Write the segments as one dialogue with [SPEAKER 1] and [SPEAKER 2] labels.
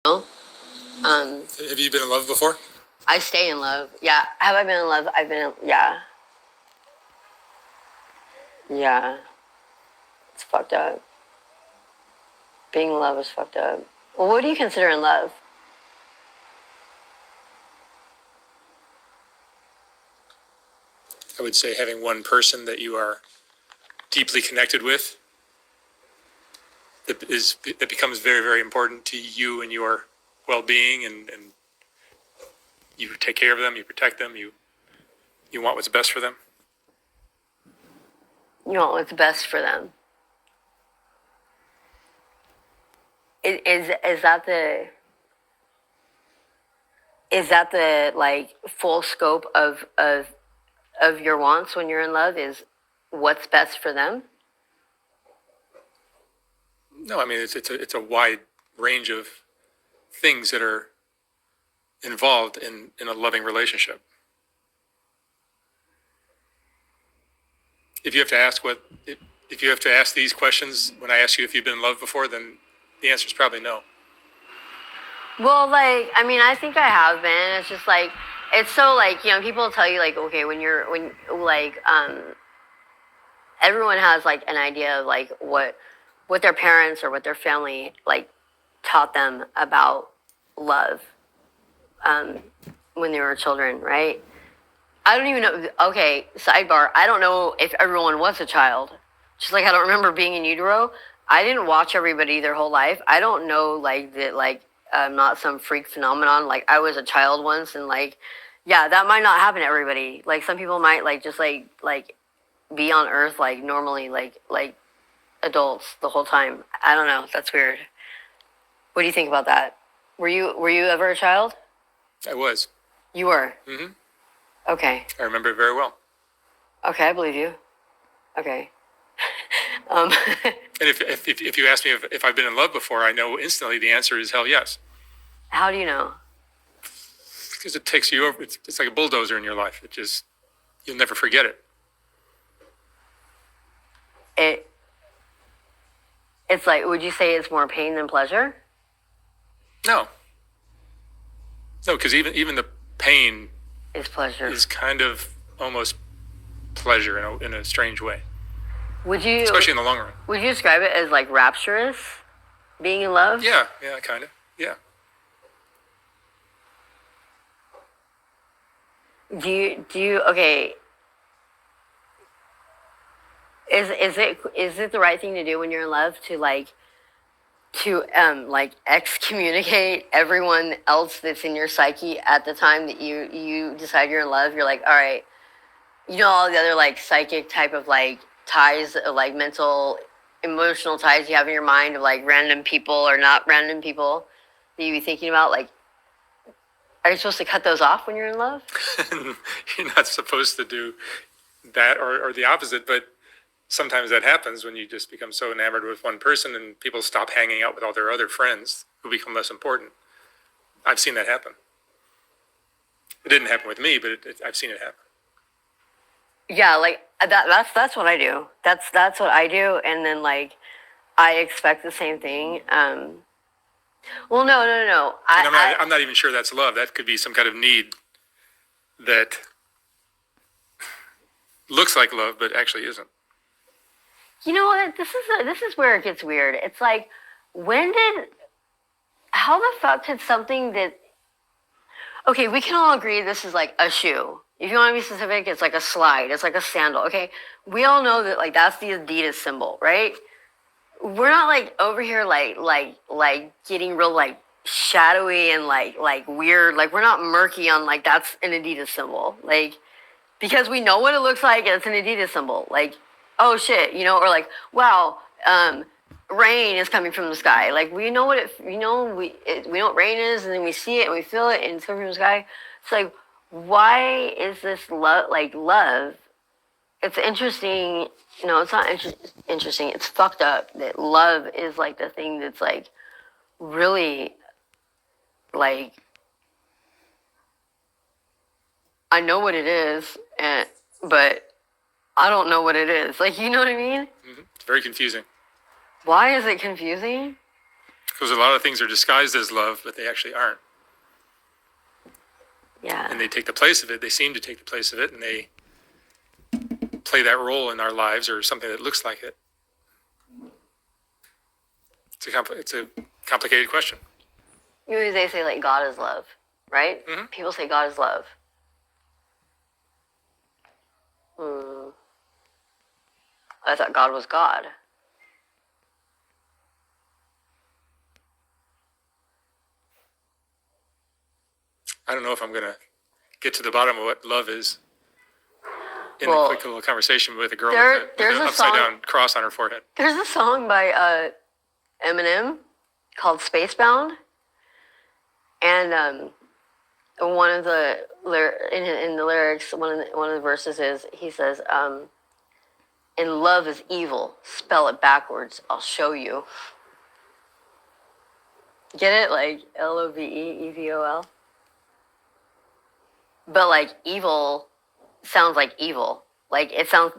[SPEAKER 1] Um,
[SPEAKER 2] Have you been in love before?
[SPEAKER 1] I stay in love. Yeah. Have I been in love? Yeah. Yeah. It's fucked up. Being in love is fucked up. Well, what do you consider in love?
[SPEAKER 2] I would say having one person that you are deeply connected with that becomes very, very important to you and your well-being, and you take care of them, you protect them, you want what's best for them.
[SPEAKER 1] You want what's best for them. Is that the like full scope of your wants when you're in love? Is what's best for them?
[SPEAKER 2] No, I mean it's a wide range of things that are involved in a loving relationship. If you have to ask if you have to ask these questions when I ask you if you've been in love before, then the answer is probably no.
[SPEAKER 1] Well, like, I mean, I think I have been. It's just like, it's so like, people tell you like, okay, when like, everyone has like an idea of like what their parents or what their family like taught them about love, um, when they were children, right? I don't even know. Okay, sidebar. I don't know if everyone was a child. Just like I don't remember being in utero. I didn't watch everybody their whole life. I don't know like that. Like I'm not some freak phenomenon. Like I was a child once, and like, yeah, that might not happen to everybody. Like some people might like just like be on Earth like normally like adults the whole time. I don't know. That's weird. What do you think about that? Were you ever a child?
[SPEAKER 2] I was.
[SPEAKER 1] You were.
[SPEAKER 2] Mm-hmm.
[SPEAKER 1] Okay.
[SPEAKER 2] I remember it very well.
[SPEAKER 1] Okay, I believe you. Okay.
[SPEAKER 2] And if you ask me if I've been in love before, I know instantly the answer is hell yes.
[SPEAKER 1] How do you know?
[SPEAKER 2] Because it takes you over. It's like a bulldozer in your life. You'll never forget it.
[SPEAKER 1] It's like, would you say it's more pain than pleasure?
[SPEAKER 2] No, because even the pain
[SPEAKER 1] Is pleasure.
[SPEAKER 2] is kind of almost pleasure in a strange way.
[SPEAKER 1] Would you,
[SPEAKER 2] especially in the long run?
[SPEAKER 1] Would you describe it as like rapturous, being in love?
[SPEAKER 2] Yeah, kind of. Yeah.
[SPEAKER 1] Do you okay? Is it the right thing to do when you're in love to like excommunicate everyone else that's in your psyche at the time that you decide you're in love? You're like, all right, all the other like psychic type of like ties, like mental, emotional ties you have in your mind of like random people or not random people that you be thinking about. Like, are you supposed to cut those off when you're in love?
[SPEAKER 2] You're not supposed to do that or the opposite, but sometimes that happens when you just become so enamored with one person and people stop hanging out with all their other friends who become less important. I've seen that happen. It didn't happen with me, but I've seen it happen.
[SPEAKER 1] Yeah, like that's what I do. That's what I do, and then like I expect the same thing. Well, no.
[SPEAKER 2] I'm not even sure that's love. That could be some kind of need that looks like love, but actually isn't.
[SPEAKER 1] You know what? This is where it gets weird. It's like, how the fuck did something that, okay, we can all agree this is like a shoe. If you want to be specific, it's like a slide. It's like a sandal. Okay, we all know that like that's the Adidas symbol, right? We're not like over here like getting real like shadowy and like weird. Like we're not murky on like that's an Adidas symbol. Like because we know what it looks like and it's an Adidas symbol. Like, oh shit, or like, wow, rain is coming from the sky. Like we know what we know what rain is, and then we see it and we feel it and it's coming from the sky. It's like, why is this love? It's interesting. No, it's not interesting. It's fucked up that love is like the thing that's like really like, I know what it is, but I don't know what it is. Like, you know what I mean?
[SPEAKER 2] Mm-hmm. It's very confusing.
[SPEAKER 1] Why is it confusing?
[SPEAKER 2] Because a lot of things are disguised as love, but they actually aren't.
[SPEAKER 1] Yeah.
[SPEAKER 2] And they take the place of it. They seem to take the place of it, and they play that role in our lives or something that looks like it. It's a complicated question.
[SPEAKER 1] Usually they say like God is love, right?
[SPEAKER 2] Mm-hmm.
[SPEAKER 1] People say God is love. I thought God was God.
[SPEAKER 2] I don't know if I'm going to get to the bottom of what love is in
[SPEAKER 1] Well,
[SPEAKER 2] a quick little conversation with a girl
[SPEAKER 1] there's
[SPEAKER 2] with
[SPEAKER 1] a
[SPEAKER 2] an upside
[SPEAKER 1] song-
[SPEAKER 2] down cross on her forehead.
[SPEAKER 1] There's a song by Eminem called Spacebound. And one of the in the lyrics, one of the verses is he says, "And love is evil. Spell it backwards. I'll show you." Get it? Like LOVE, EVOL. But like evil sounds like evil. Like it sounds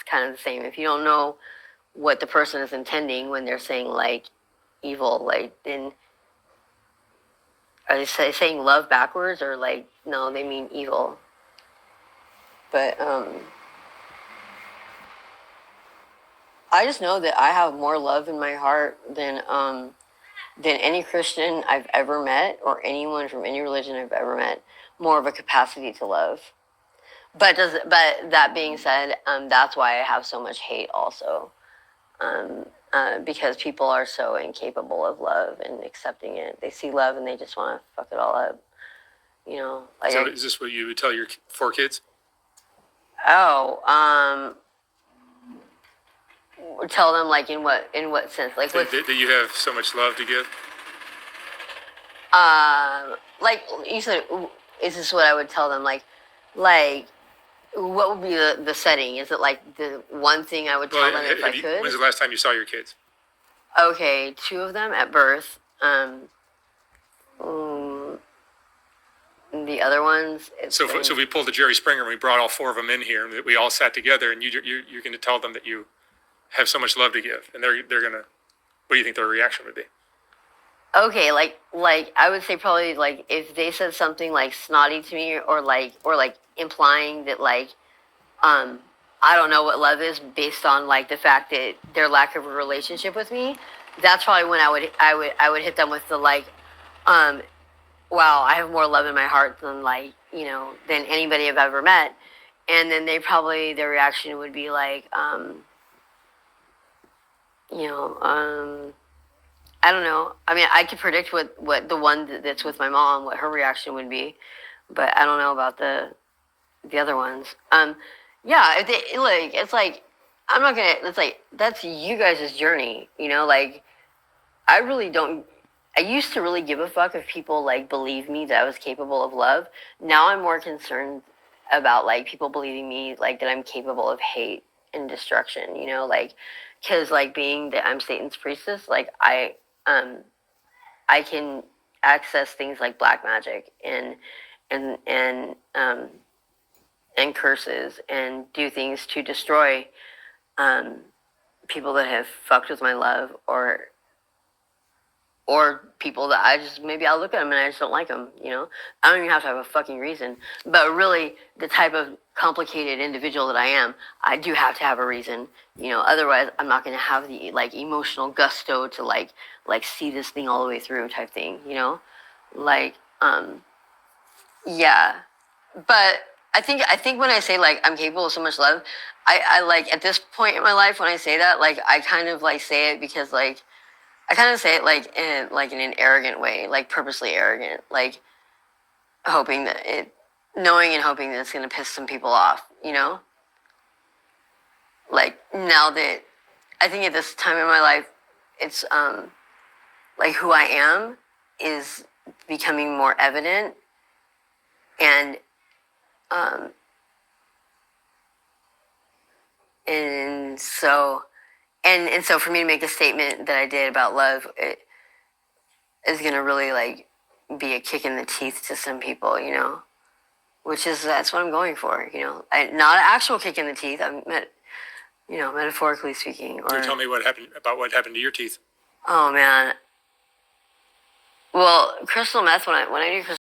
[SPEAKER 1] kind of the same. If you don't know what the person is intending when they're saying like evil, like then are they saying love backwards or like no, they mean evil. But I just know that I have more love in my heart than any Christian I've ever met or anyone from any religion I've ever met. More of a capacity to love. But that being said, that's why I have so much hate also. Because people are so incapable of love and accepting it. They see love and they just want to fuck it all up. You know, like
[SPEAKER 2] Is this what you would tell your 4 kids?
[SPEAKER 1] Tell them like in what sense? Like
[SPEAKER 2] That you have so much love to give?
[SPEAKER 1] like you said, is this what I would tell them? Like what would be the setting? Is it like the one thing I would tell them if I could?
[SPEAKER 2] When's the last time you saw your kids?
[SPEAKER 1] Okay, 2 of them at birth. The other ones.
[SPEAKER 2] So we pulled the Jerry Springer and we brought all 4 of them in here and we all sat together and you're going to tell them that you have so much love to give and they're going to, what do you think their reaction would be?
[SPEAKER 1] Okay, like I would say probably like if they said something like snotty to me or like implying that like I don't know what love is based on like the fact that their lack of a relationship with me, that's probably when I would hit them with the like wow, I have more love in my heart than like, you know, than anybody I've ever met. And then their reaction would be like I don't know. I mean, I could predict what the one that's with my mom, what her reaction would be, but I don't know about the other ones. Yeah, if they, like it's like I'm not gonna. It's like that's you guys' journey, you know. Like I really don't. I used to really give a fuck if people like believe me that I was capable of love. Now I'm more concerned about like people believing me like that I'm capable of hate and destruction. You know, like because like being that I'm Satan's priestess, like I can access things like black magic and curses and do things to destroy people that have fucked with my love or people that I just maybe I'll look at them and I just don't like them. You know, I don't even have to have a fucking reason. But really, the type of complicated individual that I am, I do have to have a reason. You know, otherwise I'm not gonna have the like emotional gusto to like see this thing all the way through type thing. You know, like yeah. But I think when I say like I'm capable of so much love, I like at this point in my life when I say that like I kind of like say it because like I kind of say it like in an arrogant way, like purposely arrogant, like hoping that knowing and hoping that it's gonna piss some people off, you know. Like now that I think at this time in my life, it's like who I am is becoming more evident, and and so. And so for me to make the statement that I did about love, it is gonna really like be a kick in the teeth to some people, you know, that's what I'm going for, you know, not an actual kick in the teeth. You know, metaphorically speaking. Or
[SPEAKER 2] Can you tell me what happened to your teeth?
[SPEAKER 1] Oh man, Well, crystal meth, when I do crystal